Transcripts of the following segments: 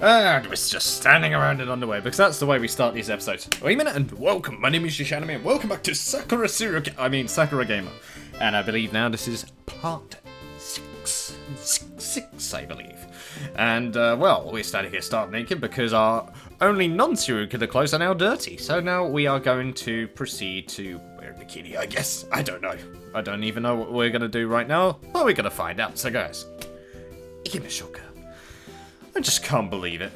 And we're just standing around in underwear, because that's the way we start these episodes. Wait a minute, and welcome. My name is Yuusha, and welcome back to Sakura Gamer. And I believe now this is part 6. 6, I believe. And, well, we're starting to get stark naked because our only non-serial killer clothes are now dirty. So now we are going to proceed to wear a bikini, I guess. I don't know. I don't even know what we're going to do right now, but we're going to find out. So, guys, give me a shotgun. I just can't believe it.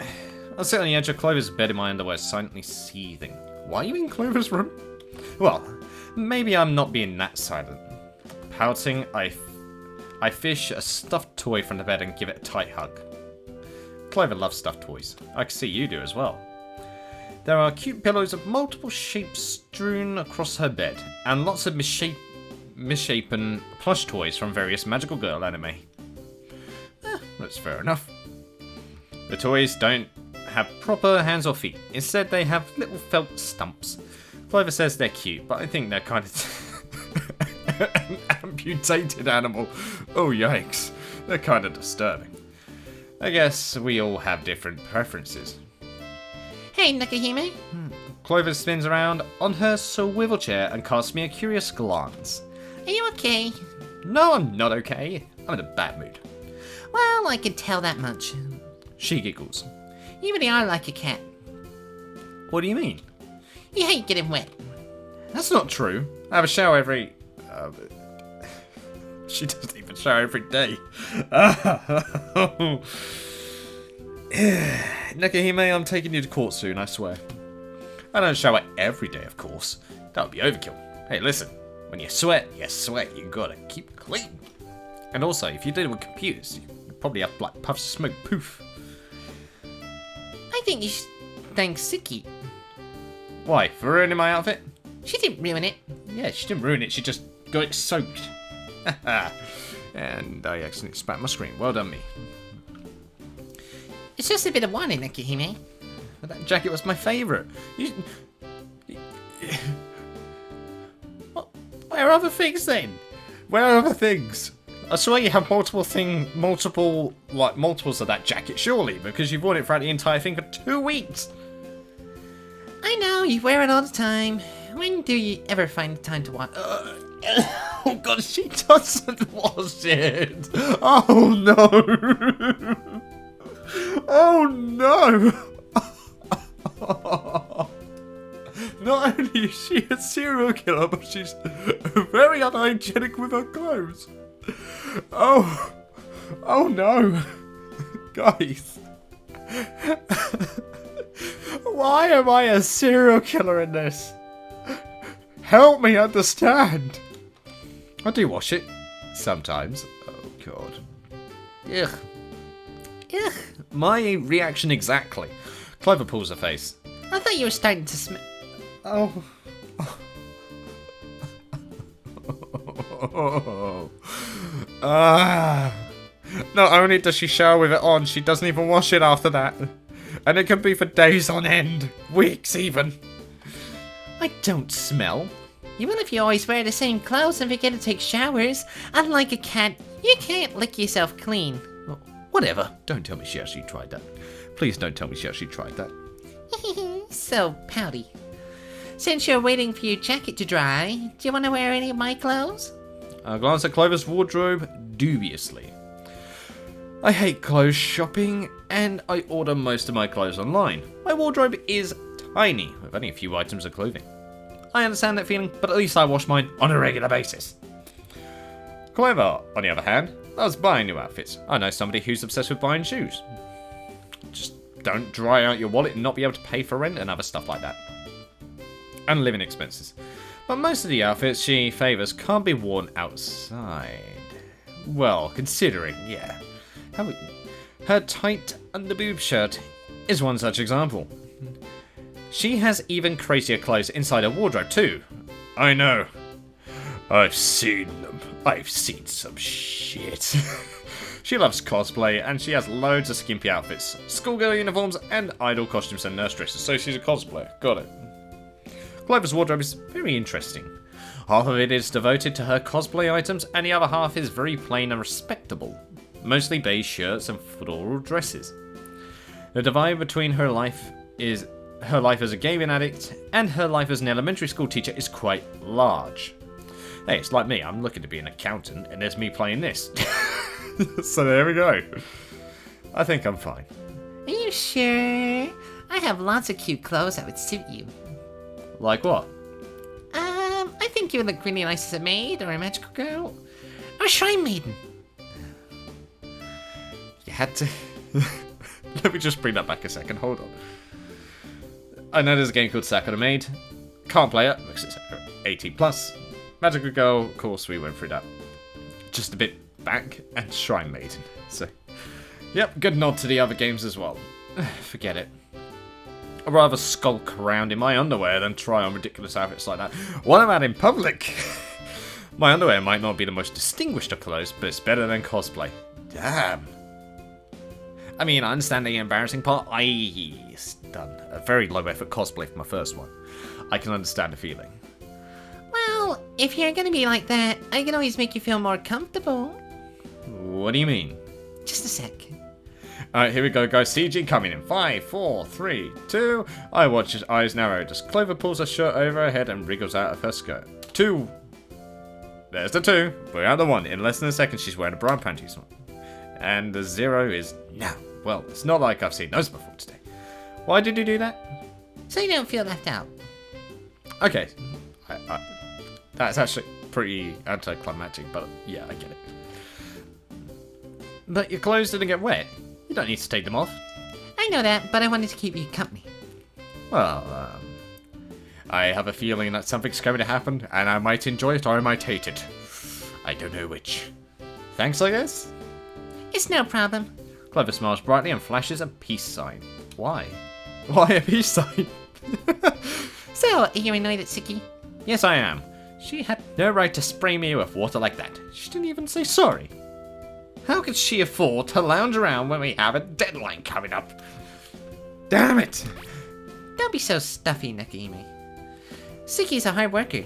I sit on the edge of Clover's bed in my underwear, silently seething. Why are you in Clover's room? Well, maybe I'm not being that silent. Pouting, I fish a stuffed toy from the bed and give it a tight hug. Clover loves stuffed toys. I can see you do as well. There are cute pillows of multiple shapes strewn across her bed, and lots of misshapen plush toys from various magical girl anime. That's fair enough. The toys don't have proper hands or feet. Instead, they have little felt stumps. Clover says they're cute, but I think they're kind of an amputated animal. Oh, yikes. They're kind of disturbing. I guess we all have different preferences. Hey, Nakahime. Clover spins around on her swivel chair and casts me a curious glance. Are you okay? No, I'm not okay. I'm in a bad mood. Well, I can tell that much. She giggles. You really are like a cat. What do you mean? You hate getting wet. That's not true. I have a shower every... She doesn't even shower every day. Nakahime, I'm taking you to court soon, I swear. I don't shower every day, of course. That would be overkill. Hey, listen. When you sweat, you gotta keep clean. And also, if you did it with computers, you probably have like puffs of smoke. Poof. I think you should thank Siki. Why? For ruining my outfit? She didn't ruin it. Yeah, she didn't ruin it. She just got it soaked. And I accidentally spat my screen. Well done, me. It's just a bit of whining, Nakahime. But that jacket was my favourite. Where are other things then? Where are other things? I swear you have multiples of that jacket, surely, because you've worn it throughout the entire thing for 2 weeks. I know, you wear it all the time. When do you ever find the time to watch? Oh god, she doesn't wash it. Oh no. Oh no. Not only is she a serial killer, but she's very unhygienic with her clothes. Oh no. Guys. Why am I a serial killer in this? Help me understand. I do wash it. Sometimes. Oh god. Ugh. Ugh. My reaction exactly. Clover pulls her face. I thought you were starting to smell. Oh. Not only does she shower with it on, she doesn't even wash it after that. And it can be for days on end. Weeks even. I don't smell. You will if you always wear the same clothes and forget to take showers. Unlike a cat, you can't lick yourself clean. Whatever. Don't tell me she actually tried that. Please don't tell me she actually tried that. So pouty. Since you're waiting for your jacket to dry, do you want to wear any of my clothes? I glance at Clover's wardrobe dubiously. I hate clothes shopping, and I order most of my clothes online. My wardrobe is tiny, with only a few items of clothing. I understand that feeling, but at least I wash mine on a regular basis. Clover, on the other hand, loves buying new outfits. I know somebody who's obsessed with buying shoes. Just don't dry out your wallet and not be able to pay for rent and other stuff like that. And living expenses. But most of the outfits she favours can't be worn outside. Well, considering, yeah. Her tight underboob shirt is one such example. She has even crazier clothes inside her wardrobe too. I know. I've seen them. I've seen some shit. She loves cosplay and she has loads of skimpy outfits, schoolgirl uniforms and idol costumes and nurse dresses, so she's a cosplayer. Got it. Clover's wardrobe is very interesting. Half of it is devoted to her cosplay items and the other half is very plain and respectable. mostly beige shirts and floral dresses. The divide between her life as a gaming addict and her life as an elementary school teacher is quite large. Hey, it's like me, I'm looking to be an accountant, and there's me playing this. So there we go. I think I'm fine. Are you sure? I have lots of cute clothes that would suit you. Like what? I think you would look really nice as a maid, or a magical girl, or a shrine maiden. You had to... Let me just bring that back a second, hold on. I know there's a game called Sakura Maid. Can't play it, because it's 18+. Magical Girl, of course, we went through that. Just a bit back, and Shrine Maiden. So, yep, good nod to the other games as well. Forget it. I'd rather skulk around in my underwear than try on ridiculous outfits like that. What about in public? My underwear might not be the most distinguished of clothes, but it's better than cosplay. Damn. I mean, I understand the embarrassing part. I've done a very low-effort cosplay for my first one. I can understand the feeling. Well, if you're gonna be like that, I can always make you feel more comfortable. What do you mean? Just a sec. Alright, here we go, guys. CG coming in. 5, 4, 3, 2. I watch his eyes narrow as Clover pulls her shirt over her head and wriggles out of her skirt. 2. There's the 2. We're out the 1. In less than a second, she's wearing a brown panties. And the 0 is now. Well, it's not like I've seen those before today. Why did you do that? So you don't feel left out. Okay. That's actually pretty anticlimactic, but yeah, I get it. But your clothes didn't get wet. You don't need to take them off. I know that, but I wanted to keep you company. Well, I have a feeling that something's going to happen, and I might enjoy it or I might hate it. I don't know which. Thanks, I guess? It's no problem. Clover smiles brightly and flashes a peace sign. Why? Why a peace sign? So, are you annoyed at Heikky? Yes, I am. She had no right to spray me with water like that. She didn't even say sorry. How could she afford to lounge around when we have a deadline coming up? Damn it! Don't be so stuffy, Nakimi. Heikky's a hard worker.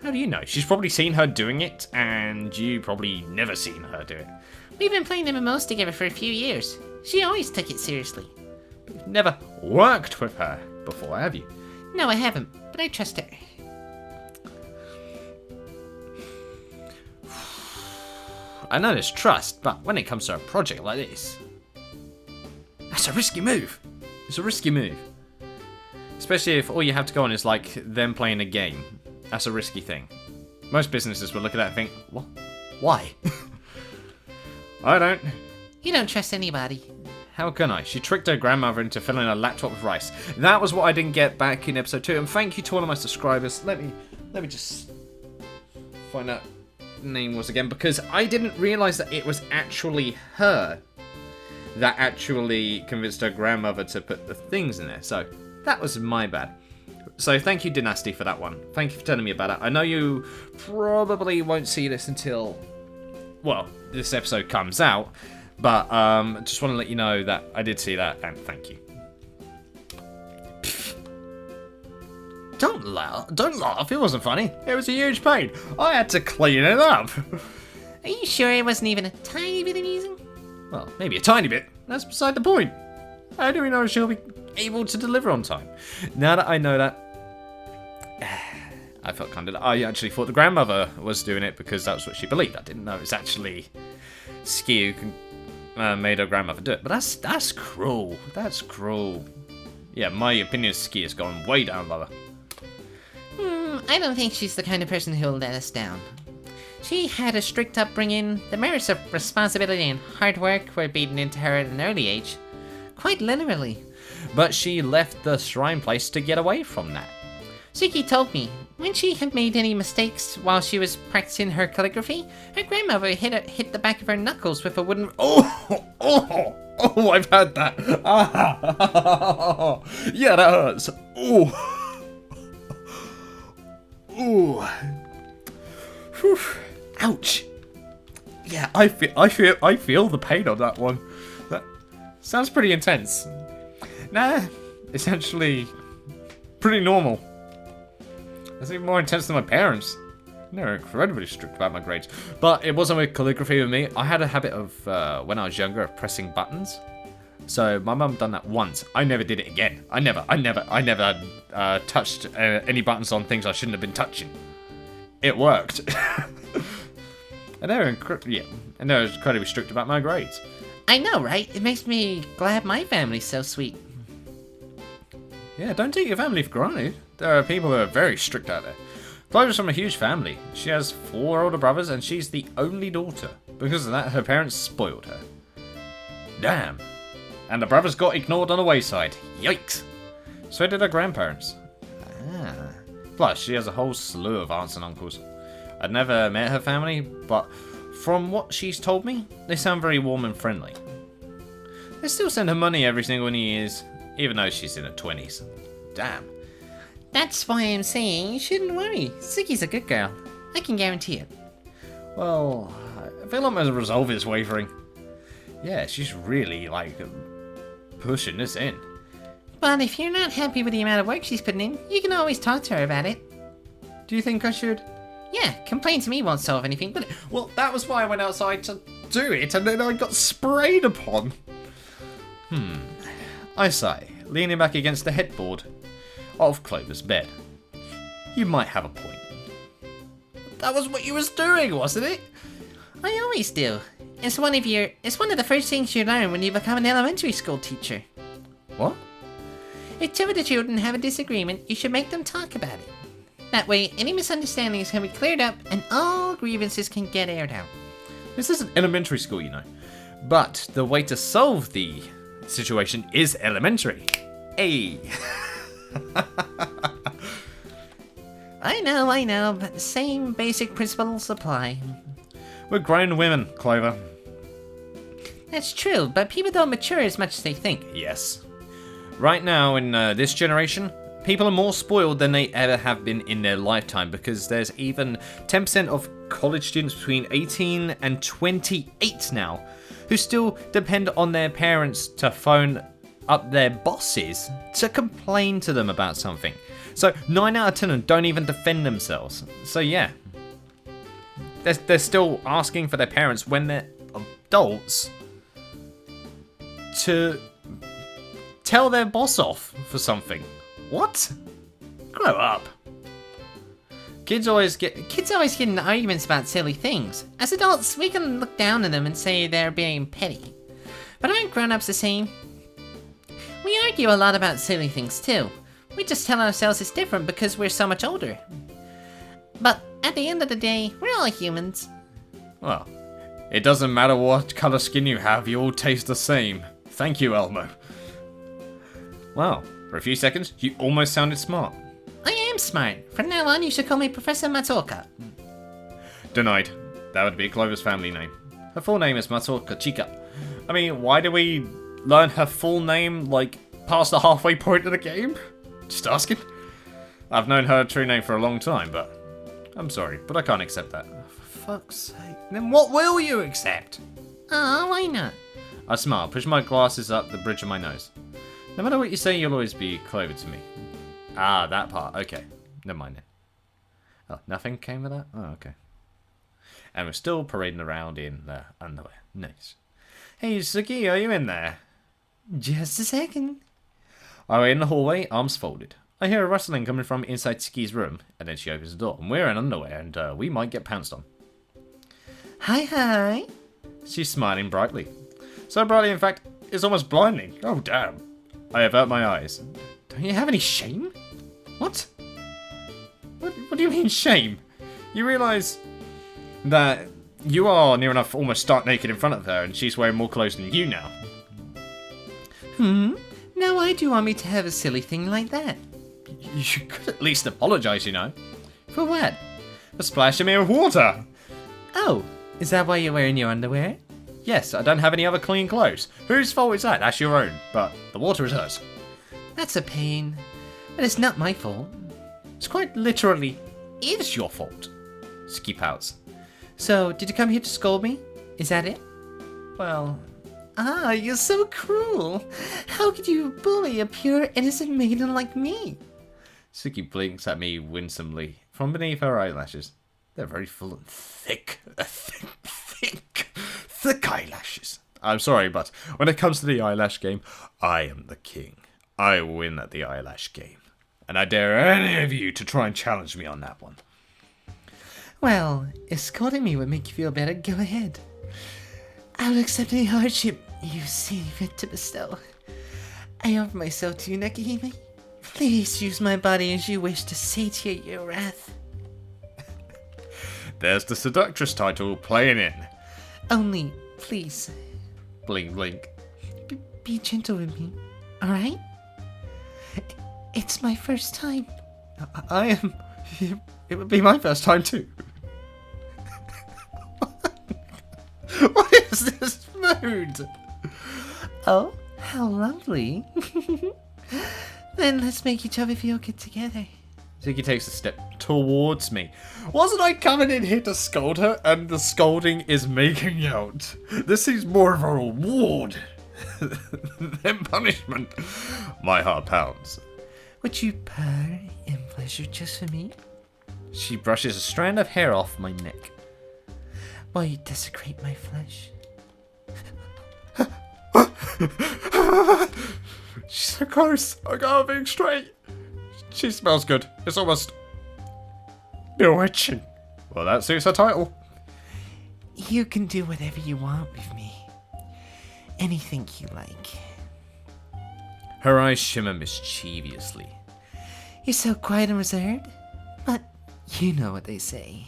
How do you know? She's probably seen her doing it, and you probably never seen her do it. We've been playing MMOs together for a few years. She always took it seriously. But you've never worked with her before, have you? No, I haven't, but I trust her. I know there's trust, but when it comes to a project like this, that's a risky move. It's a risky move. Especially if all you have to go on is like them playing a game. That's a risky thing. Most businesses will look at that and think, what? Why? I don't. You don't trust anybody. How can I? She tricked her grandmother into filling her laptop with rice. That was what I didn't get back in episode 2. And thank you to all of my subscribers. Let me just find out what the name was again, because I didn't realise that it was actually her that actually convinced her grandmother to put the things in there. So that was my bad. So thank you, Dynasty, for that one. Thank you for telling me about it. I know you probably won't see this until, well, this episode comes out. But just want to let you know that I did see that, and thank you. Don't laugh. It wasn't funny. It was a huge pain. I had to clean it up. Are you sure it wasn't even a tiny bit amusing? Well, maybe a tiny bit. That's beside the point. How do we know she'll be able to deliver on time? Now that I know that, I felt kind of... I actually thought the grandmother was doing it because that's what she believed. I didn't know it was actually Ski who made her grandmother do it. But that's cruel. That's cruel. Yeah, my opinion of Ski has gone way down lower. I don't think she's the kind of person who'll let us down. She had a strict upbringing. The merits of responsibility and hard work were beaten into her at an early age. Quite literally. But she left the shrine place to get away from that. Heikky told me, when she had made any mistakes while she was practicing her calligraphy, her grandmother hit the back of her knuckles with a wooden... Oh, I've had that. Yeah, that hurts. Whew. Ouch. Yeah, I feel the pain on that one. That sounds pretty intense. Nah, it's actually pretty normal. That's even more intense than my parents. They're incredibly strict about my grades. But it wasn't with calligraphy with me. I had a habit of, when I was younger, of pressing buttons. So my mum done that once. I never did it again. I never touched any buttons on things I shouldn't have been touching. It worked. And they're incredibly strict about my grades. I know, right? It makes me glad my family's so sweet. Yeah, don't take your family for granted. There are people who are very strict out there. Chloe's from a huge family. She has 4 older brothers and she's the only daughter. Because of that, her parents spoiled her. Damn. And the brothers got ignored on the wayside. Yikes. So did her grandparents. Plus, she has a whole slew of aunts and uncles. I'd never met her family, but from what she's told me, they sound very warm and friendly. They still send her money every single years, even though she's in her 20s. Damn. That's why I'm saying you shouldn't worry. Suki's a good girl. I can guarantee it. Well, I feel like my resolve is wavering. Yeah, she's really, pushing this in. But if you're not happy with the amount of work she's putting in, you can always talk to her about it. Do you think I should? Yeah, complain to me won't solve anything, but... Well, that was why I went outside to do it, and then I got sprayed upon. I say, leaning back against the headboard of Clover's bed. You might have a point. That was what you was doing, wasn't it? I always do. It's one of the first things you learn when you become an elementary school teacher. What? If 2 of the children have a disagreement, you should make them talk about it. That way, any misunderstandings can be cleared up and all grievances can get aired out. This isn't elementary school, you know. But the way to solve the situation is elementary. Hey. I know, but the same basic principles apply. We're grown women, Clover. That's true, but people don't mature as much as they think. Yes. Right now, in this generation, people are more spoiled than they ever have been in their lifetime because there's even 10% of college students between 18 and 28 now who still depend on their parents to phone up their bosses to complain to them about something. So 9 out of 10 of them don't even defend themselves. So yeah, they're still asking for their parents when they're adults to tell their boss off for something. What? Grow up. Kids always get in arguments about silly things. As adults, we can look down on them and say they're being petty. But aren't grown-ups the same? We argue a lot about silly things too. We just tell ourselves it's different because we're so much older. But at the end of the day, we're all humans. Well, it doesn't matter what color skin you have, you all taste the same. Thank you, Elmo. Wow, for a few seconds, you almost sounded smart. I am smart. From now on, you should call me Professor Matsuoka. Denied. That would be Clover's family name. Her full name is Matsuoka Chika. I mean, why do we learn her full name, past the halfway point of the game? Just asking. I've known her true name for a long time, but... I'm sorry, but I can't accept that. For fuck's sake. Then what will you accept? Oh, why not? I smile, push my glasses up the bridge of my nose. No matter what you say, you'll always be Clover to me. Ah, that part. Okay. Never mind then. Oh, nothing came of that? Oh, okay. And we're still parading around in underwear. Nice. Hey, Suki, are you in there? Just a second. I'm in the hallway, arms folded. I hear a rustling coming from inside Suki's room, and then she opens the door. And we're in underwear, and we might get pounced on. Hi. She's smiling brightly. So brightly, in fact, it's almost blinding. Oh, damn. I avert my eyes. Don't you have any shame? What? What do you mean, shame? You realise that you are near enough almost stark naked in front of her, and she's wearing more clothes than you now. Now why do you want me to have a silly thing like that? You could at least apologise, you know. For what? For splashing me with water. Oh, is that why you're wearing your underwear? Yes, I don't have any other clean clothes. Whose fault is that? That's your own. But the water is hers. That's a pain. But it's not my fault. It's quite literally is your fault. Suki pouts. So, did you come here to scold me? Is that it? Well... Ah, you're so cruel. How could you bully a pure, innocent maiden like me? Suki blinks at me winsomely from beneath her eyelashes. They're very full and thick. Thick eyelashes. I'm sorry, but when it comes to the eyelash game, I am the king. I win at the eyelash game. And I dare any of you to try and challenge me on that one. Well, escorting me would make you feel better. Go ahead. I'll accept any hardship you see fit to bestow. I offer myself to you, Nakahime. Please use my body as you wish to satiate your wrath. There's the seductress title playing in. Only, please, Blink, blink. be gentle with me, alright? It's my first time. I am... It would be my first time too. What is this mood? Oh, how lovely. Then let's make each other feel good together. Ziggy takes a step towards me. Wasn't I coming in here to scold her, and the scolding is making out? This seems more of a reward than punishment. My heart pounds. Would you purr in pleasure just for me? She brushes a strand of hair off my neck. While you desecrate my flesh? She's so close. I got her being straight. She smells good. It's almost bewitching. Well, that suits her title. You can do whatever you want with me. Anything you like. Her eyes shimmer mischievously. You're so quiet and reserved, but you know what they say.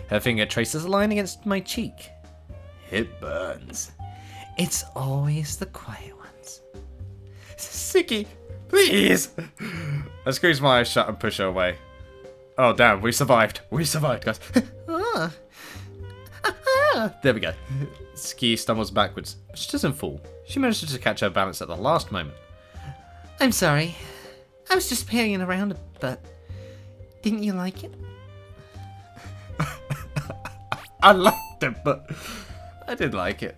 Her finger traces a line against my cheek. It burns. It's always the quiet ones. Sicky, please! I squeeze my eyes shut and push her away. Oh damn, we survived. We survived, guys. Ah. There we go. Ski stumbles backwards. She doesn't fall. She manages to catch her balance at the last moment. I'm sorry. I was just playing around a bit. Didn't you like it? I liked it, but I did like it.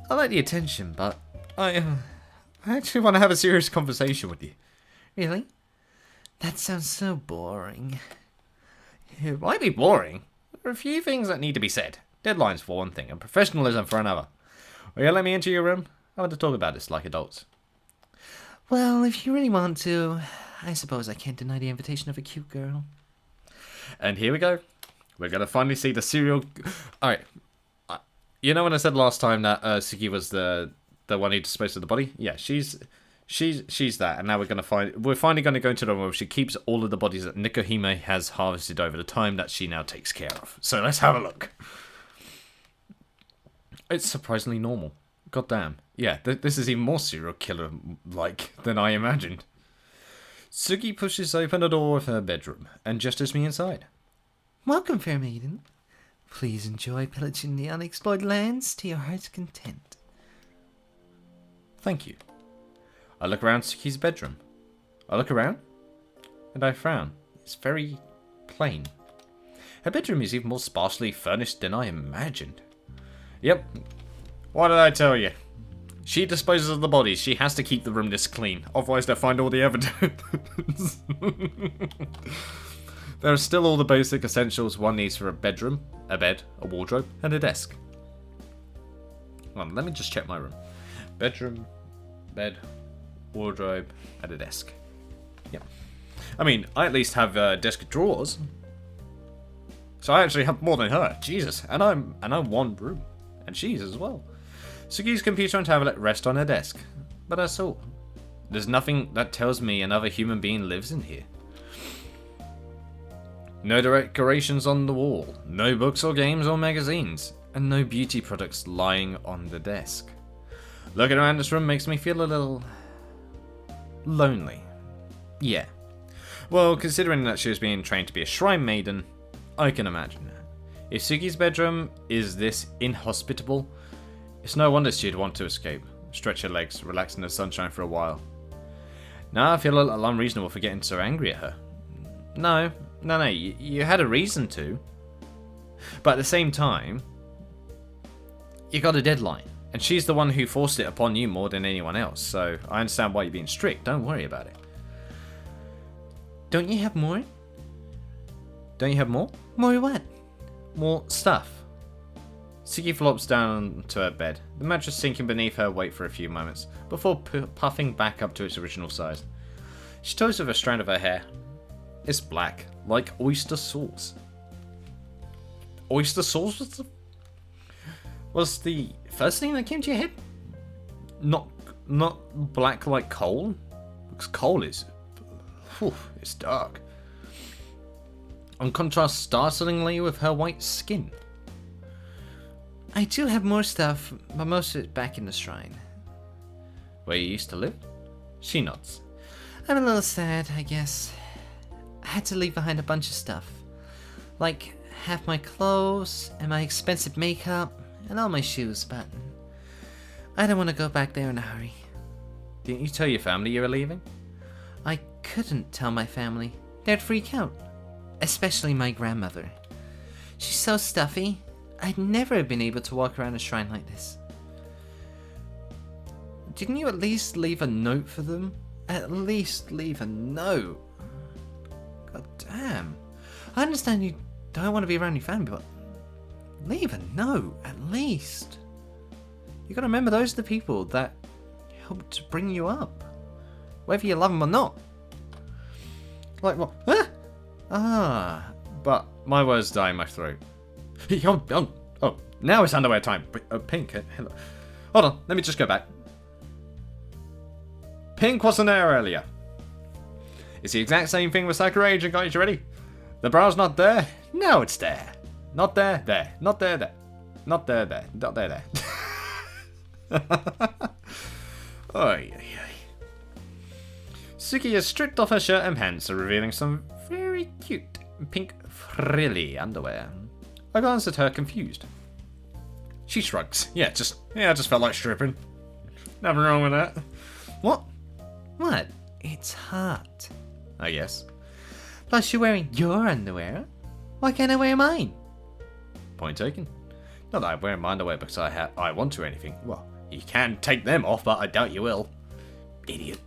I like the attention, but I actually want to have a serious conversation with you. Really? That sounds so boring. It might be boring. There are a few things that need to be said. Deadlines for one thing, and professionalism for another. Will you let me into your room? I want to talk about this like adults. Well, if you really want to, I suppose I can't deny the invitation of a cute girl. And here we go. We're going to finally see the serial... Alright. You know when I said last time that Suki was the one who disposed of the body? Yeah, she's that. And now we're finally going to go into the room where she keeps all of the bodies that Nikohime has harvested over the time that she now takes care of. So let's have a look. It's surprisingly normal. God damn. Yeah, this is even more serial killer-like than I imagined. Sugi pushes open the door of her bedroom and gestures me inside. Welcome, fair maiden. Please enjoy pillaging the unexplored lands to your heart's content. Thank you. I look around Suki's bedroom. I look around, and I frown. It's very plain. Her bedroom is even more sparsely furnished than I imagined. Yep. What did I tell you? She disposes of the bodies. She has to keep the room this clean. Otherwise they'll find all the evidence. There are still all the basic essentials one needs for a bedroom, a bed, a wardrobe, and a desk. Well, let me just check my room. Bedroom, bed, wardrobe, and a desk. Yep. I mean, I at least have desk drawers. So I actually have more than her. Jesus. And I'm one room. And she's as well. Sugi's computer and tablet rest on her desk. But that's all. There's nothing that tells me another human being lives in here. No decorations on the wall. No books or games or magazines. And no beauty products lying on the desk. Looking around this room makes me feel a little... lonely. Yeah. Well, considering that she was being trained to be a shrine maiden, I can imagine. If Sugi's bedroom is this inhospitable, it's no wonder she'd want to escape, stretch her legs, relax in the sunshine for a while. Now I feel a little unreasonable for getting so angry at her. No, you had a reason to. But at the same time, you got a deadline, and she's the one who forced it upon you more than anyone else, so I understand why you're being strict, don't worry about it. Don't you have more? Don't you have more? More what? More stuff. Suki flops down to her bed, the mattress sinking beneath her weight for a few moments, before puffing back up to its original size. She toys with a strand of her hair. It's black, like oyster sauce. Oyster sauce was the first thing that came to your head? Not black like coal? Because coal is... Whew, it's dark. On contrast startlingly with her white skin. I do have more stuff, but most of it back in the shrine. Where you used to live? She nods. I'm a little sad, I guess. I had to leave behind a bunch of stuff. Like half my clothes, and my expensive makeup, and all my shoes, but I don't want to go back there in a hurry. Didn't you tell your family you were leaving? I couldn't tell my family. They'd freak out. Especially my grandmother. She's so stuffy. I'd never have been able to walk around a shrine like this. Didn't you at least leave a note for them? At least leave a note. God damn. I understand you don't want to be around your family, but leave a note, at least. You gotta remember, those are the people that helped bring you up. Whether you love them or not. Like what? Huh? Ah, but my words die in my throat. Oh, now it's underwear time. Pink, hello. Hold on, let me just go back. Pink wasn't there earlier. It's the exact same thing with Sakura Agent got you ready. The bra's not there. Now it's there. Not there, there. Not there, there. Not there, there. Not there, there. Oy, oy, oy. Suki has stripped off her shirt and pants, revealing some very cute pink frilly underwear. I glanced at her, confused. She shrugs. I just felt like stripping. Nothing wrong with that. What? What? It's hot. Oh, yes. Plus, you're wearing your underwear. Why can't I wear mine? Point taken. Not that I'm wearing my underwear because I want to or anything. Well, you can take them off, but I doubt you will. Idiot.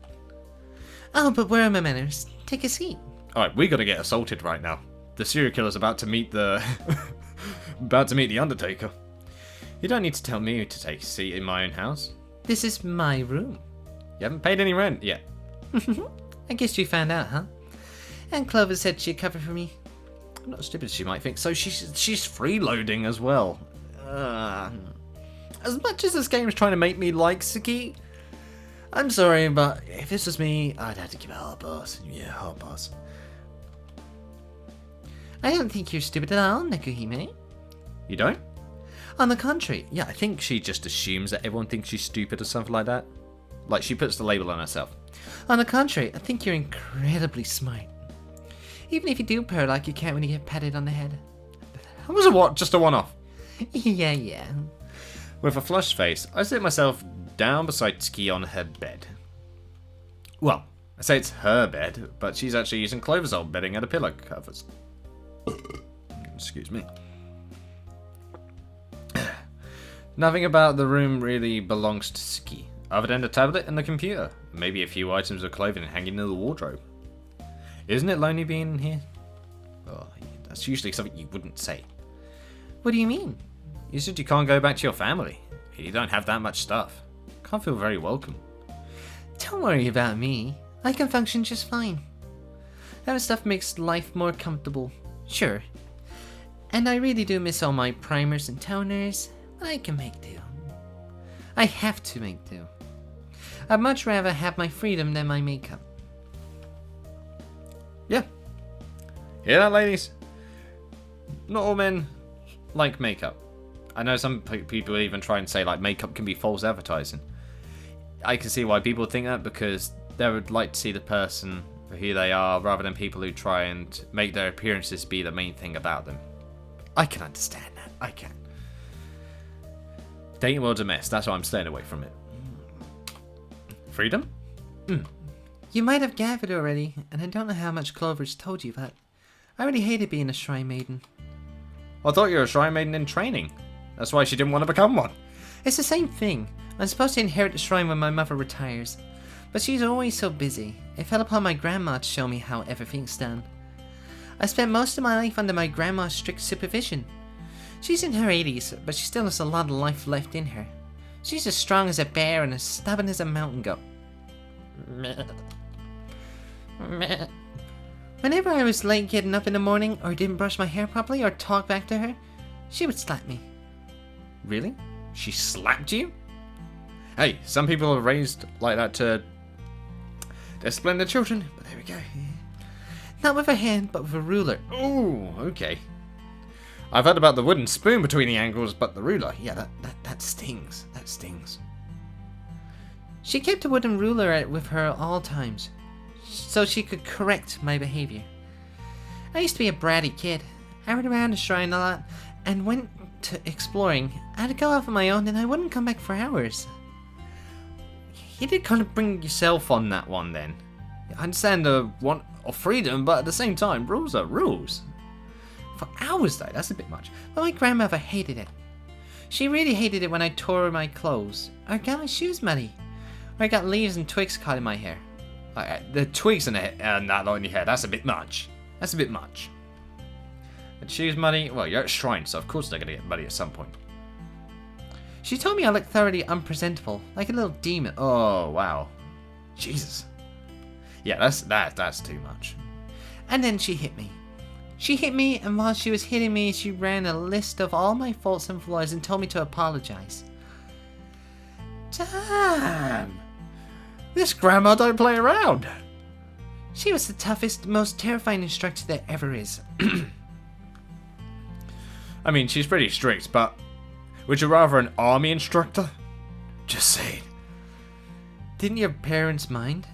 Oh, but where are my manners? Take a seat. Alright, we gotta get assaulted right now. The serial killer's about to meet the... about to meet the Undertaker. You don't need to tell me to take a seat in my own house. This is my room. You haven't paid any rent yet. I guess you found out, huh? And Clover said she'd cover for me. I'm not as stupid as she might think. So she's freeloading as well. As much as this game is trying to make me like Suki, I'm sorry, but if this was me, I'd have to give it a hard pass. Yeah, hard pass. I don't think you're stupid at all, Nekuhime. You don't? On the contrary. Yeah, I think she just assumes that everyone thinks she's stupid or something like that. Like, she puts the label on herself. On the contrary, I think you're incredibly smart. Even if you do purr like you can't when you get patted on the head. That was a what? Just a one-off? Yeah. With a flushed face, I sit myself down beside Tsuki on her bed. Well, I say it's her bed, but she's actually using Clover's old bedding and a pillow covers. Excuse me. Nothing about the room really belongs to Tsuki, other than the tablet and the computer. Maybe a few items of clothing hanging in the wardrobe. Isn't it lonely being in here? Oh, that's usually something you wouldn't say. What do you mean? You said you can't go back to your family. You don't have that much stuff. Can't feel very welcome. Don't worry about me. I can function just fine. That stuff makes life more comfortable. Sure. And I really do miss all my primers and toners, but I can make do. I have to make do. I'd much rather have my freedom than my makeup. Yeah. Hear that, ladies? Not all men like makeup. I know some people even try and say like makeup can be false advertising. I can see why people think that, because they would like to see the person for who they are rather than people who try and make their appearances be the main thing about them. I can understand that. I can. Dating world's a mess. That's why I'm staying away from it. Freedom? You might have gathered already, and I don't know how much Clover's told you, but I really hated being a shrine maiden. I thought you were a shrine maiden in training. That's why she didn't want to become one. It's the same thing. I'm supposed to inherit the shrine when my mother retires. But she's always so busy. It fell upon my grandma to show me how everything's done. I spent most of my life under my grandma's strict supervision. She's in her 80s, but she still has a lot of life left in her. She's as strong as a bear and as stubborn as a mountain goat. Whenever I was late getting up in the morning, or didn't brush my hair properly, or talk back to her, she would slap me. Really? She slapped you? Hey, some people are raised like that to discipline their children, but there we go. Not with a hand, but with a ruler. Oh, okay. I've heard about the wooden spoon between the ankles, but the ruler, yeah, that stings. That stings. She kept a wooden ruler with her at all times, so she could correct my behavior. I used to be a bratty kid. I went around the shrine a lot, and went to exploring. I'd go off on my own, and I wouldn't come back for hours. You did kind of bring yourself on that one then. I understand the want of freedom, but at the same time, rules are rules. For hours though, that's a bit much. But my grandmother hated it. She really hated it when I tore my clothes, or got my shoes muddy, or I got leaves and twigs caught in my hair. The twigs and that lot in your hair, that's a bit much. That's a bit much. The shoes muddy, well, you're at shrine, so of course they're going to get muddy at some point. She told me I looked thoroughly unpresentable, like a little demon. Oh, wow. Jesus. Yeah, that's too much. And then she hit me. She hit me, and while she was hitting me, she ran a list of all my faults and flaws and told me to apologize. Damn! This grandma don't play around. She was the toughest, most terrifying instructor there ever is. I mean, she's pretty strict, but would you rather an army instructor? Just saying. Didn't your parents mind?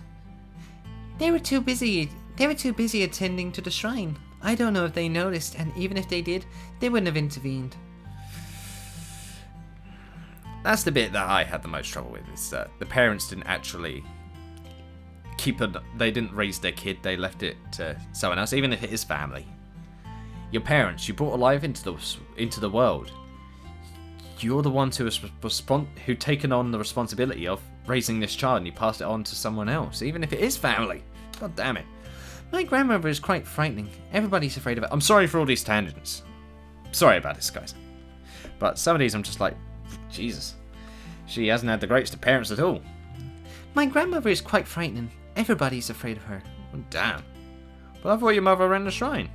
They were too busy attending to the shrine. I don't know if they noticed, and even if they did, they wouldn't have intervened. That's the bit that I had the most trouble with, is that the parents didn't actually they didn't raise their kid, they left it to someone else, even if it is family. Your parents, you brought a life into the world. You're the ones who taken on the responsibility of raising this child, and you passed it on to someone else, even if it is family. God damn it. My grandmother is quite frightening. Everybody's afraid of it. I'm sorry for all these tangents. Sorry about this, guys. But some of these I'm just like, Jesus. She hasn't had the greatest of parents at all. My grandmother is quite frightening. Everybody's afraid of her. Oh, damn. Well, I thought your mother ran the shrine.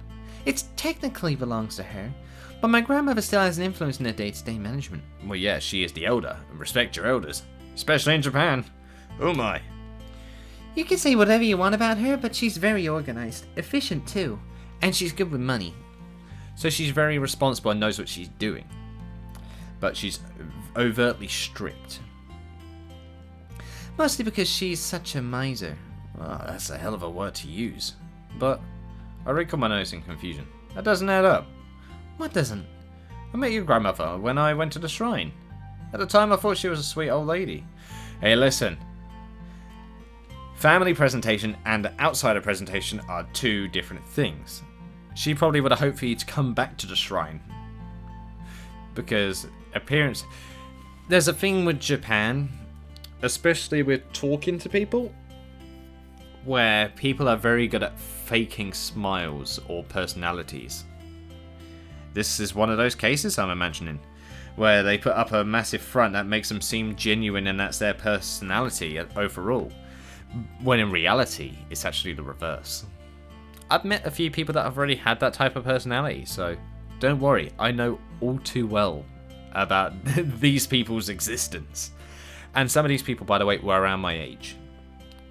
It technically belongs to her, but my grandmother still has an influence in the day-to-day management. Well, yeah, she is the elder, and respect your elders. Especially in Japan. Oh my. You can say whatever you want about her, but she's very organized, efficient too, and she's good with money. So she's very responsible and knows what she's doing. But she's overtly strict. Mostly because she's such a miser. Well, that's a hell of a word to use. But I wrinkle my nose in confusion. That doesn't add up. What doesn't? I met your grandmother when I went to the shrine. At the time I thought she was a sweet old lady. Hey, listen. Family presentation and outsider presentation are two different things. She probably would have hoped for you to come back to the shrine. Because appearance... There's a thing with Japan, especially with talking to people, where people are very good at faking smiles or personalities. This is one of those cases I'm imagining, where they put up a massive front that makes them seem genuine and that's their personality overall, when in reality it's actually the reverse. I've met a few people that have already had that type of personality, so don't worry, I know all too well about these people's existence. And some of these people, by the way, were around my age.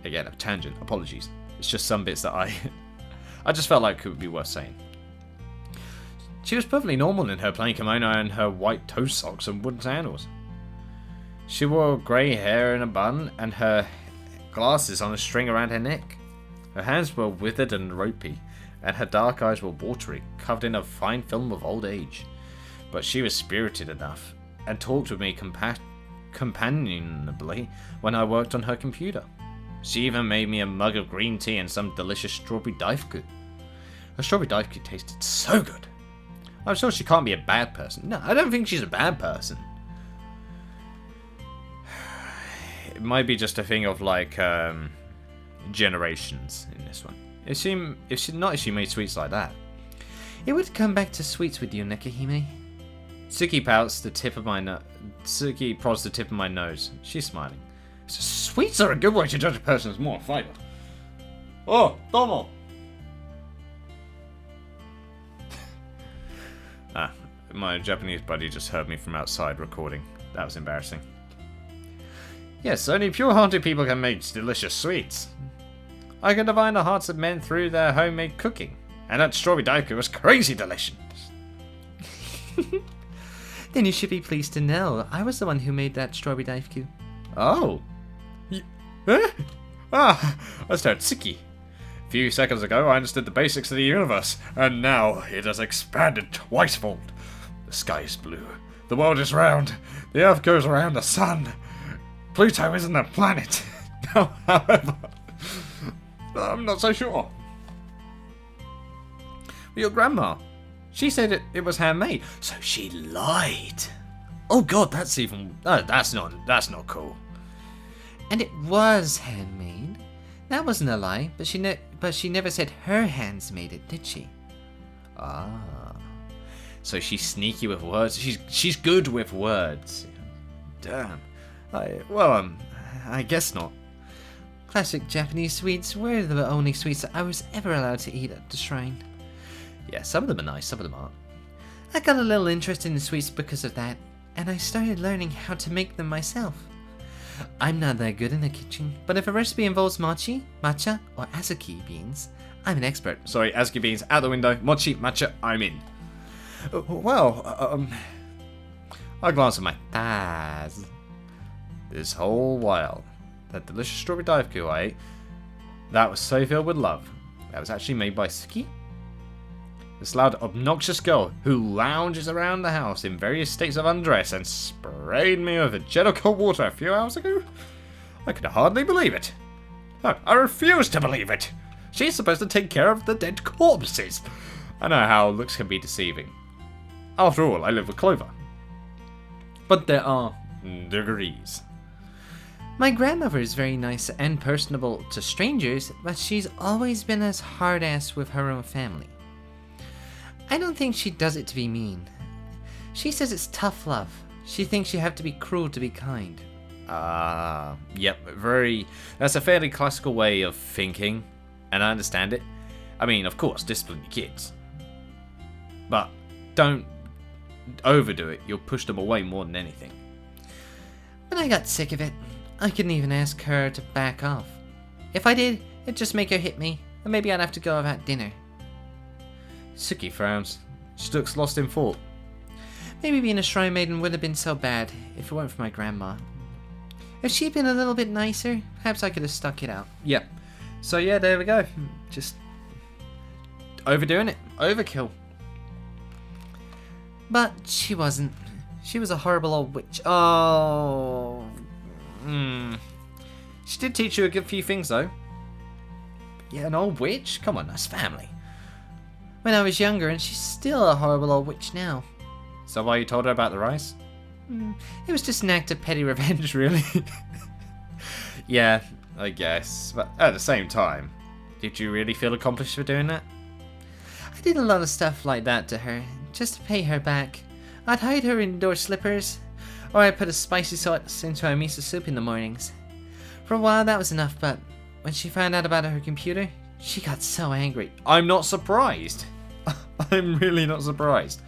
Again, a tangent, apologies. It's just some bits that I just felt like it would be worth saying. She was perfectly normal in her plain kimono and her white toe socks and wooden sandals. She wore grey hair in a bun and her glasses on a string around her neck. Her hands were withered and ropey, and her dark eyes were watery, covered in a fine film of old age. But she was spirited enough, and talked with me companionably when I worked on her computer. She even made me a mug of green tea and some delicious strawberry daifuku. Her strawberry daifuku tasted so good. I'm sure she can't be a bad person. No, I don't think she's a bad person. it might be just a thing of like generations in this one. If she made sweets like that. It would come back to sweets with you, Nakahime. Suki pouts the tip of my nose. Suki prods the tip of my nose. She's smiling. Sweets are a good way to judge a person's more fiber. Oh, Tomo! My Japanese buddy just heard me from outside recording. That was embarrassing. Yes, only pure-hearted people can make delicious sweets. I can divine the hearts of men through their homemade cooking. And that strawberry daiku was crazy delicious. Then you should be pleased to know I was the one who made that strawberry daiku. Oh. I started Suki. A few seconds ago I understood the basics of the universe, and now it has expanded twicefold. The sky is blue. The world is round. The earth goes around the sun. Pluto isn't a planet. However, I'm not so sure. Your grandma, she said it was handmade, so she lied. Oh god, that's even... that's not cool. And it was handmade. That wasn't a lie, but she never said her hands made it, did she? Ah. So she's sneaky with words. She's good with words. Damn. I guess not. Classic Japanese sweets were the only sweets I was ever allowed to eat at the shrine. Yeah, some of them are nice, some of them aren't. I got a little interested in sweets because of that, and I started learning how to make them myself. I'm not that good in the kitchen, but if a recipe involves mochi, matcha, or azuki beans, I'm an expert. Sorry, azuki beans out the window. Mochi, matcha, I'm in. I glanced at my thighs. This whole while, that delicious strawberry daiku I ate, that was so filled with love. That was actually made by Suki? This loud, obnoxious girl who lounges around the house in various states of undress and sprayed me with a jet of cold water a few hours ago? I could hardly believe it. No, I refuse to believe it. She's supposed to take care of the dead corpses. I know how looks can be deceiving. After all, I live with Clover. But there are degrees. My grandmother is very nice and personable to strangers, but she's always been as hard-ass with her own family. I don't think she does it to be mean. She says it's tough love. She thinks you have to be cruel to be kind. Yep, that's a fairly classical way of thinking, and I understand it. I mean, of course, discipline your kids. But don't overdo it, you'll push them away more than anything. But I got sick of it. I couldn't even ask her to back off. If I did, it'd just make her hit me, and maybe I'd have to go without dinner. Suki frowns. She looks lost in thought. Maybe being a shrine maiden wouldn't have been so bad if it weren't for my grandma. If she'd been a little bit nicer, perhaps I could have stuck it out. Yeah. So yeah, there we go. Just overdoing it. Overkill. But she wasn't. She was a horrible old witch. Oh. She did teach you a good few things though. Yeah, an old witch? Come on, that's family. When I was younger, and she's still a horrible old witch now. So why you told her about the rice? It was just an act of petty revenge, really. Yeah, I guess. But at the same time, did you really feel accomplished for doing that? I did a lot of stuff like that to her, just to pay her back. I'd hide her indoor slippers, or I'd put a spicy sauce into her miso soup in the mornings. For a while that was enough, but when she found out about her computer, she got so angry. I'm not surprised. I'm really not surprised.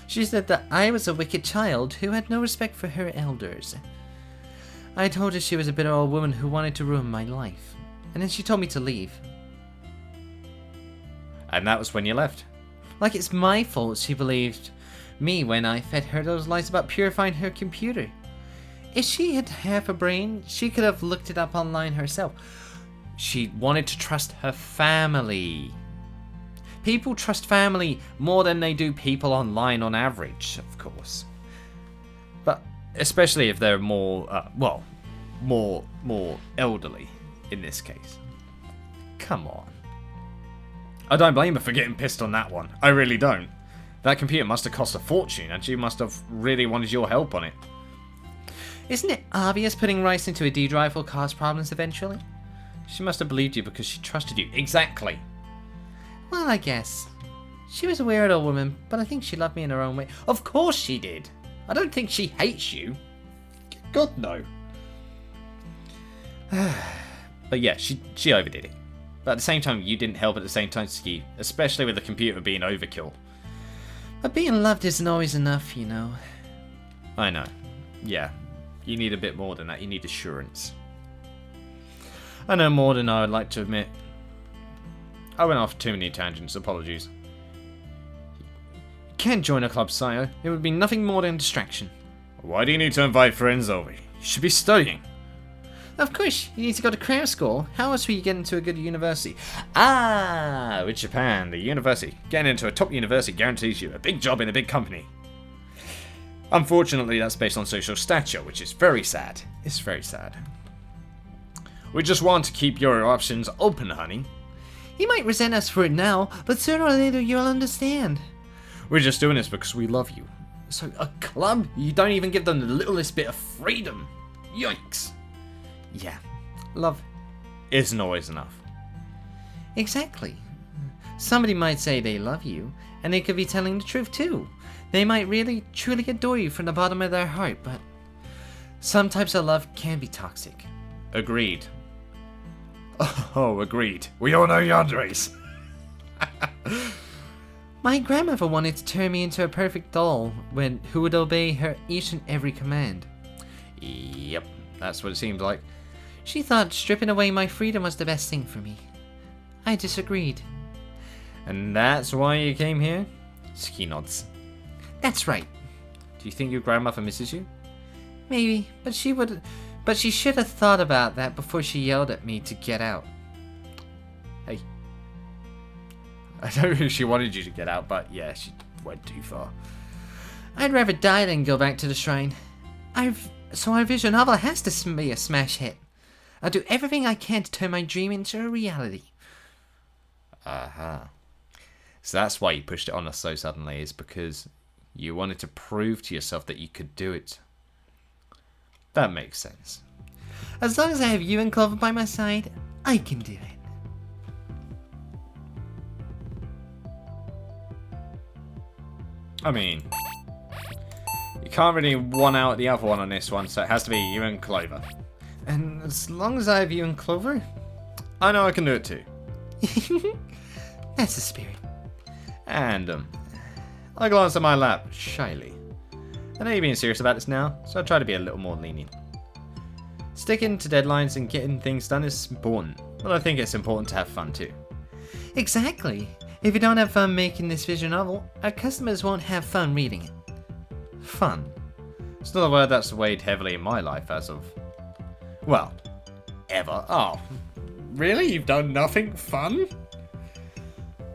She said that I was a wicked child who had no respect for her elders. I told her she was a bitter old woman who wanted to ruin my life, and then she told me to leave. And that was when you left. Like it's my fault she believed me when I fed her those lies about purifying her computer. If she had half a brain, she could have looked it up online herself. She wanted to trust her family. People trust family more than they do people online on average, of course. But especially if they're more elderly in this case. Come on. I don't blame her for getting pissed on that one. I really don't. That computer must have cost a fortune, and she must have really wanted your help on it. Isn't it obvious putting rice into a D drive will cause problems eventually? She must have believed you because she trusted you. Exactly. Well, I guess. She was a weird old woman, but I think she loved me in her own way. Of course she did. I don't think she hates you. God, no. But yeah, she overdid it. But at the same time, you didn't help at the same time, Ski, especially with the computer being overkill. But being loved isn't always enough, you know. I know. Yeah. You need a bit more than that. You need assurance. I know more than I would like to admit. I went off too many tangents. Apologies. You can't join a club, Sayo. It would be nothing more than distraction. Why do you need to invite friends over? You should be studying. Of course, you need to go to cram school. How else will you get into a good university? Ah, with Japan, the university. Getting into a top university guarantees you a big job in a big company. Unfortunately, that's based on social stature, which is very sad. It's very sad. We just want to keep your options open, honey. You might resent us for it now, but sooner or later you'll understand. We're just doing this because we love you. So, a club? You don't even give them the littlest bit of freedom. Yikes. Yeah, love isn't always enough. Exactly. Somebody might say they love you, and they could be telling the truth too. They might really, truly adore you from the bottom of their heart, but some types of love can be toxic. Agreed. Oh, agreed. We all know Yandere's. My grandmother wanted to turn me into a perfect doll who would obey her each and every command. Yep, that's what it seems like. She thought stripping away my freedom was the best thing for me. I disagreed. And that's why you came here? Ski nods. That's right. Do you think your grandmother misses you? Maybe, but she should have thought about that before she yelled at me to get out. Hey. I don't know if she wanted you to get out, but yeah, she went too far. I'd rather die than go back to the shrine. So our visual novel has to be a smash hit. I'll do everything I can to turn my dream into a reality. Uh-huh. So that's why you pushed it on us so suddenly, is because you wanted to prove to yourself that you could do it. That makes sense. As long as I have you and Clover by my side, I can do it. I mean, you can't really one out the other one on this one, so it has to be you and Clover. And as long as I have you and Clover, I know I can do it too. that's the spirit. And, I glanced at my lap, shyly. I know you're being serious about this now, so I'll try to be a little more lenient. Sticking to deadlines and getting things done is important, but I think it's important to have fun too. Exactly. If you don't have fun making this visual novel, our customers won't have fun reading it. Fun. It's not a word that's weighed heavily in my life as of... well, ever. Oh, really? You've done nothing fun?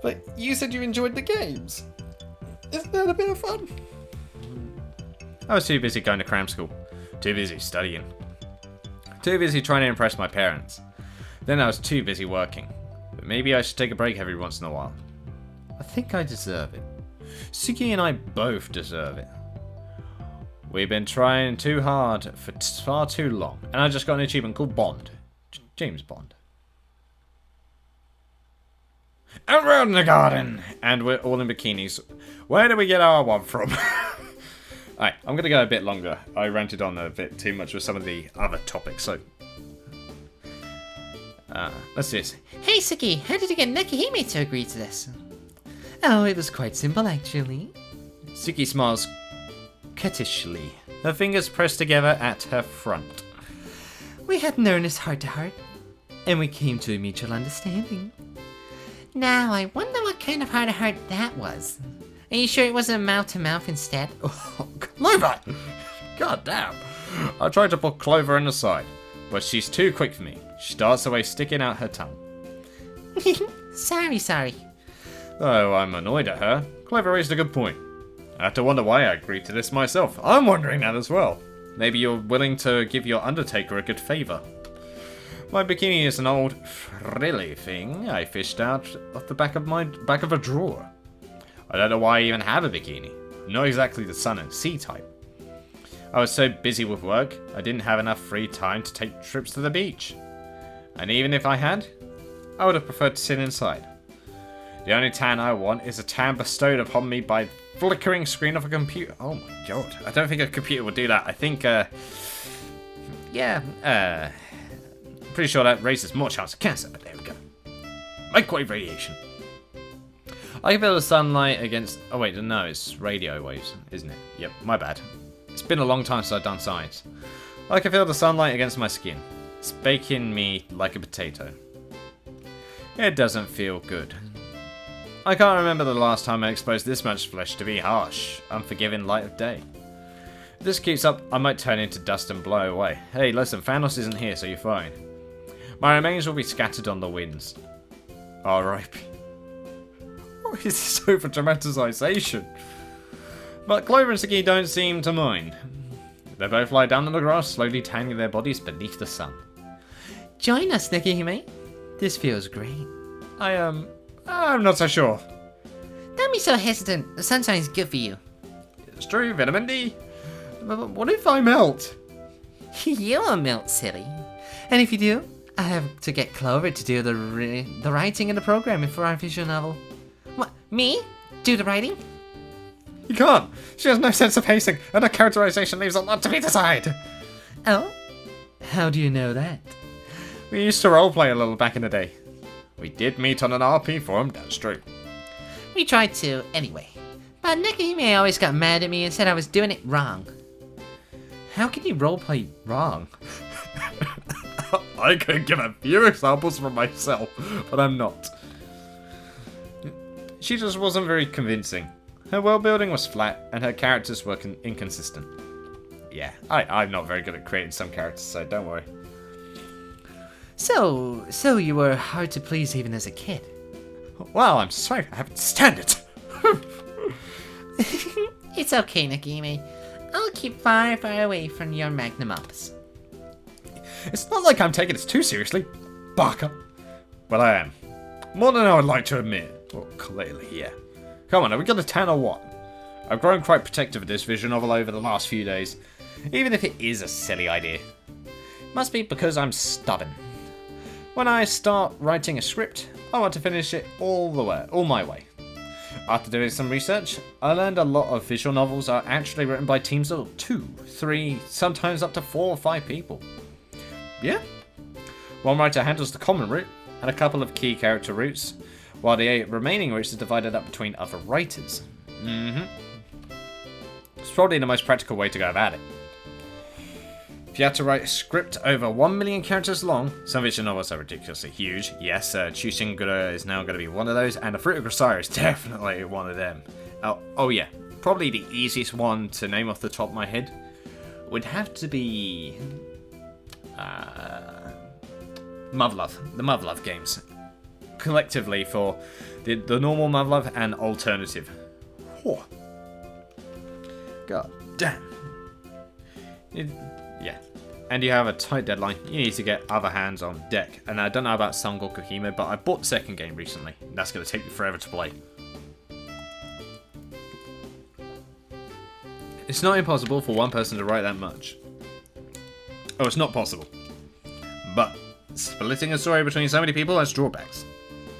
But you said you enjoyed the games. Isn't that a bit of fun? I was too busy going to cram school. Too busy studying. Too busy trying to impress my parents. Then I was too busy working. But maybe I should take a break every once in a while. I think I deserve it. Suki and I both deserve it. We've been trying too hard for far too long, and I just got an achievement called Bond. James Bond. And we're out in the garden, and we're all in bikinis. Where do we get our one from? Alright, I'm going to go a bit longer. I ranted on a bit too much with some of the other topics, so... let's do this. Hey Suki, how did you get Nakahime to agree to this? Oh, it was quite simple actually. Suki smiles coquettishly, her fingers pressed together at her front. We had an earnest heart-to-heart, and we came to a mutual understanding. Now, I wonder what kind of heart-to-heart that was. Are you sure it wasn't a mouth-to-mouth instead? Oh, Clover! God damn. I tried to pull Clover in the side, but she's too quick for me. She darts away, sticking out her tongue. Sorry. Though I'm annoyed at her, Clover raised a good point. I have to wonder why I agreed to this myself. I'm wondering that as well. Maybe you're willing to give your Undertaker a good favour. My bikini is an old frilly thing I fished out of the back of a drawer. I don't know why I even have a bikini. Not exactly the sun and sea type. I was so busy with work, I didn't have enough free time to take trips to the beach. And even if I had, I would have preferred to sit inside. The only tan I want is a tan bestowed upon me by flickering screen of a computer. Oh my god, I don't think a computer would do that. I think, pretty sure that raises more chance of cancer, but there we go. Microwave radiation. I can feel the sunlight against... Oh wait, no, it's radio waves, isn't it? Yep, my bad. It's been a long time since I've done science. I can feel the sunlight against my skin. It's baking me like a potato. It doesn't feel good. I can't remember the last time I exposed this much flesh to be harsh, unforgiving light of day. If this keeps up, I might turn into dust and blow away. Hey, listen, Thanos isn't here, so you're fine. My remains will be scattered on the winds. R.I.P. What is this over-dramatization? But Clover and Sakura don't seem to mind. They both lie down on the grass, slowly tanning their bodies beneath the sun. Join us, Nikihime. This feels great. I'm not so sure. Don't be so hesitant. The sunshine's good for you. It's true, vitamin D. But what if I melt? You'll melt, silly. And if you do, I have to get Clover to do the writing and the programming for our visual novel. What, me? Do the writing? You can't. She has no sense of pacing, and her characterization leaves a lot to be desired. Oh? How do you know that? We used to roleplay a little back in the day. We did meet on an RP forum, that's true. We tried to, anyway. But Nikihime always got mad at me and said I was doing it wrong. How can you roleplay wrong? I could give a few examples from myself, but I'm not. She just wasn't very convincing. Her world building was flat, and her characters were inconsistent. Yeah, I'm not very good at creating some characters, so don't worry. So you were hard to please even as a kid? Well, I'm sorry, I haven't stand it. It's okay, Nikihime. I'll keep far, far away from your magnum opus. It's not like I'm taking this too seriously, Baka. But I am. More than I would like to admit. Well, clearly, yeah. Come on, are we got a tan or what? I've grown quite protective of this visual novel over the last few days, even if it is a silly idea. Must be because I'm stubborn. When I start writing a script, I want to finish it all my way. After doing some research, I learned a lot of visual novels are actually written by teams of 2, 3, sometimes up to 4 or 5 people. Yeah? One writer handles the common route, and a couple of key character routes, while the 8 remaining routes are divided up between other writers. It's probably the most practical way to go about it. If you had to write a script over 1 million characters long, some visual novels are ridiculously huge. Yes, Chushingura is now going to be one of those, and the Fruit of Grisire is definitely one of them. Oh yeah, probably the easiest one to name off the top of my head would have to be Muv-Luv, the Muv-Luv games. Collectively for the normal Muv-Luv and alternative. Oh. God damn. Yeah. And you have a tight deadline. You need to get other hands on deck. And I don't know about Sangoku Hime, but I bought the second game recently. That's going to take me forever to play. It's not impossible for one person to write that much. Oh, it's not possible. But splitting a story between so many people has drawbacks.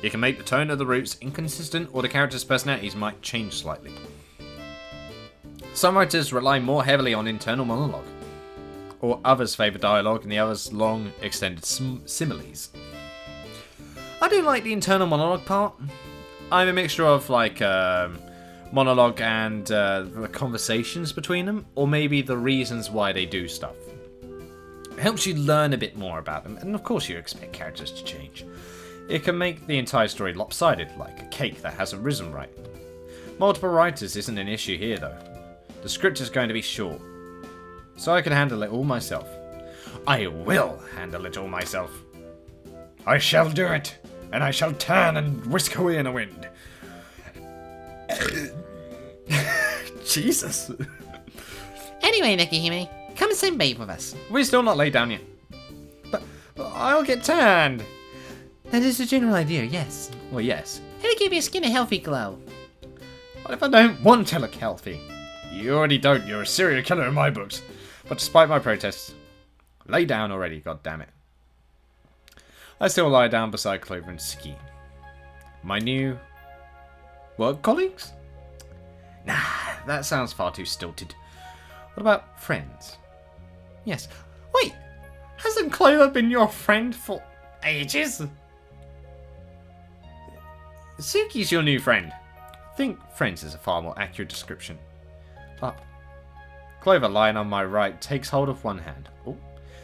It can make the tone of the routes inconsistent, or the characters' personalities might change slightly. Some writers rely more heavily on internal monologue, or others favour dialogue and the others long extended similes. I do like the internal monologue part. I'm a mixture of like monologue and the conversations between them, or maybe the reasons why they do stuff. It helps you learn a bit more about them, and of course you expect characters to change. It can make the entire story lopsided, like a cake that hasn't risen right. Multiple writers isn't an issue here though. The script is going to be short, so I can handle it all myself. I will handle it all myself. I shall do it, and I shall turn and whisk away in the wind. Jesus. Anyway, Nikihime, come and sunbathe with us. We're still not laid down yet. But I'll get tanned. That is the general idea, yes. Well, yes. It'll give your skin a healthy glow. What if I don't want to look healthy? You already don't. You're a serial killer in my books. But despite my protests, lay down already, god damn it. I still lie down beside Clover and Ski. My new work colleagues? Nah, that sounds far too stilted. What about friends? Yes. Wait, hasn't Clover been your friend for ages? Suki's your new friend. I think friends is a far more accurate description. But Clover, lying on my right, takes hold of one hand. Oh.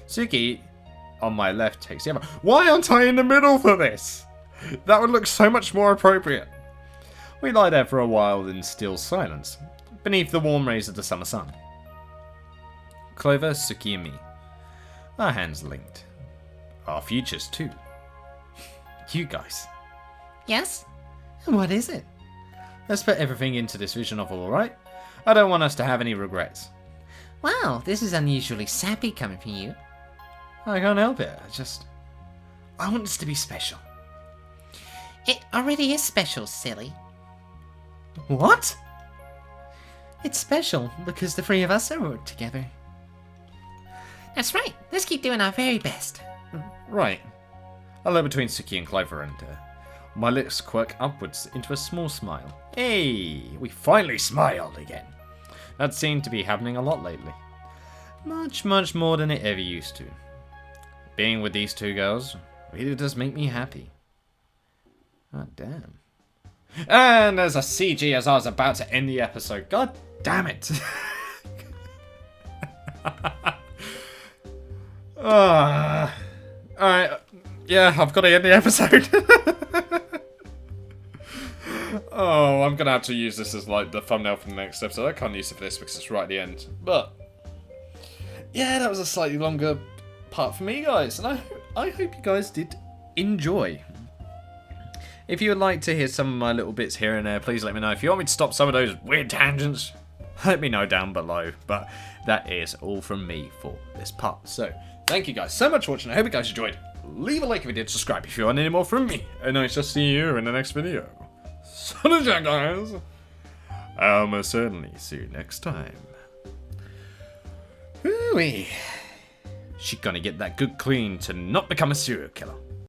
Suki, on my left, takes the other. Why aren't I in the middle for this? That would look so much more appropriate. We lie there for a while in still silence, beneath the warm rays of the summer sun. Clover, Suki, and me. Our hands linked. Our futures, too. You guys. Yes? What is it? Let's put everything into this vision novel, alright? I don't want us to have any regrets. Wow, this is unusually sappy coming from you. I can't help it. I want this to be special. It already is special, silly. What? It's special because the three of us are worked together. That's right. Let's keep doing our very best. Right. I look between Suki and Clover and my lips quirk upwards into a small smile. Hey, we finally smiled again. That seemed to be happening a lot lately. Much, much more than it ever used to. Being with these two girls really does make me happy. Oh, damn. And there's a CG as I was about to end the episode. God damn it. Alright. Yeah, I've got to end the episode. Oh, I'm going to have to use this as like the thumbnail for the next episode. I can't use it for this because it's right at the end. But, yeah, that was a slightly longer part for me, guys. And I hope you guys did enjoy. If you would like to hear some of my little bits here and there, please let me know. If you want me to stop some of those weird tangents, let me know down below. But that is all from me for this part. So, thank you guys so much for watching. I hope you guys enjoyed. Leave a like if you did. Subscribe if you want any more from me. And I shall see you in the next video. So, guys, I'll most certainly see you next time. Ooh-wee. She's gonna get that good clean to not become a serial killer.